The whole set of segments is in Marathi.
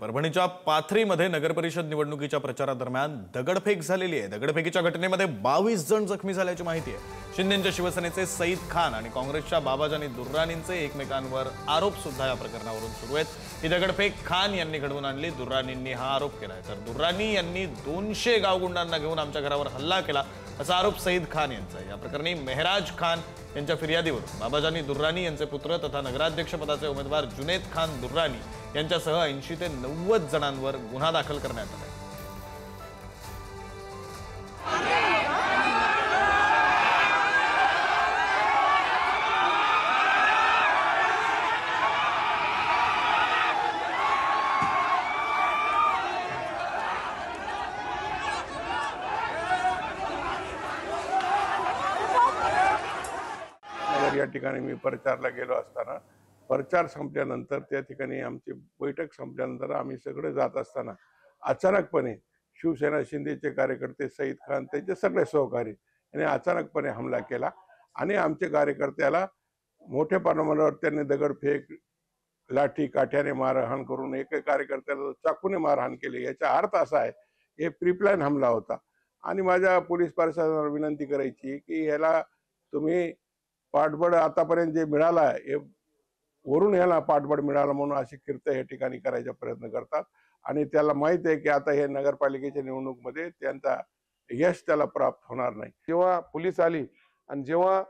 परभणीच्या पाथरीमध्ये नगरपरिषद निवडणुकीच्या प्रचारादरम्यान दगडफेक झालेली आहे। दगडफेकीच्या घटनेमध्ये 22 जण जखमी झाल्याची माहिती आहे। शिंदेंच्या शिवसेनेचे सईद खान आणि काँग्रेसच्या बाबाजानी दुर्राणींचे एकमेकांवर आरोप सुद्धा या प्रकरणावरून सुरू आहेत। ही दगडफेक खान यांनी घडवून आणली, दुर्राणींनी हा आरोप केलाय। तर दुर्राणी यांनी 200 गावगुंडांना घेऊन आमच्या घरावर हल्ला केला असा आरोप सईद खान यांचा आहे। या प्रकरणी मेहराज खान यांच्या फिर्यादीवरून बाबाजानी दुर्राणी यांचे पुत्र तथा नगराध्यक्ष पदाचे उमेदवार जुनेद खान दुर्राणी यांच्यासह 80 ते 90 जणांवर गुन्हा दाखल करण्यात आला। या ठिकाणी मी प्रचारला गेलो असताना प्रचार संपल्यानंतर त्या ठिकाणी आमची बैठक संपल्यानंतर आम्ही सगळे जात असताना अचानकपणे शिवसेना शिंदेचे कार्यकर्ते सईद खान त्यांचे सगळे सहकारी यांनी अचानकपणे हमला केला आणि आमच्या कार्यकर्त्याला मोठ्या प्रमाणावर त्यांनी दगडफेक लाठी काठ्याने मारहाण करून एक कार्यकर्त्याला चाकूने मारहाण केली। याचा अर्थ असा आहे हे प्रीप्लॅन हमला होता आणि माझ्या पोलीस प्रशासनाला विनंती करायची की ह्याला तुम्ही पाठबळ आतापर्यंत जे मिळाला आहे वरून ह्याला पाठबळ मिळाला म्हणून अशी कीर्ती या ठिकाणी करायचा प्रयत्न करतात आणि त्याला माहित आहे की आता हे नगरपालिकेच्या निवडणुकीमध्ये त्यांचा यश त्याला प्राप्त होणार नाही। जेव्हा पोलीस आली आणि जेव्हा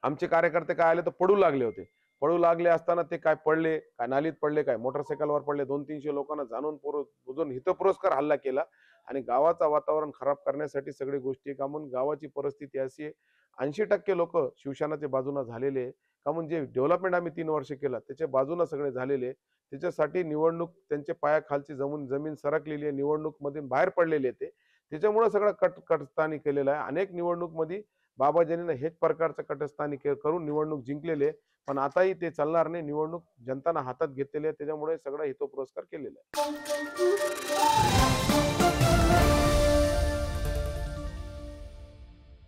आमचे कार्यकर्ते काय आले तर पडू लागले असताना ते काय पडले, काय नालीत पडले, काय मोटरसायकलवर पडले, 200-300 लोकांना जाणून बुजून हितपुरस्कार हल्ला केला आणि गावाचं वातावरण खराब करण्यासाठी सगळी गोष्टी का म्हणून गावाची परिस्थिती अशी आहे 80% लोक शिवसेनाच्या बाजूने झालेले का म्हणजे डेव्हलपमेंट आम्ही 3 वर्ष केला त्याच्या बाजूने सगळे झालेले। त्याच्यासाठी निवडणूक त्यांच्या पायाखालची जमीन सरकलेली आहे, निवडणूक मधून बाहेर पडलेले ते त्याच्यामुळे सगळं कटस्थानी केलेलं आहे। अनेक निवडणूक मध्ये बाबाजानीने हेच प्रकारचं कटस्थानी करून निवडणूक जिंकलेले, पण आताही ते चालणार नाही। निवडणूक जनताना हातात घेतलेली आहे, त्याच्यामुळे सगळा हितपुरस्कार केलेला आहे।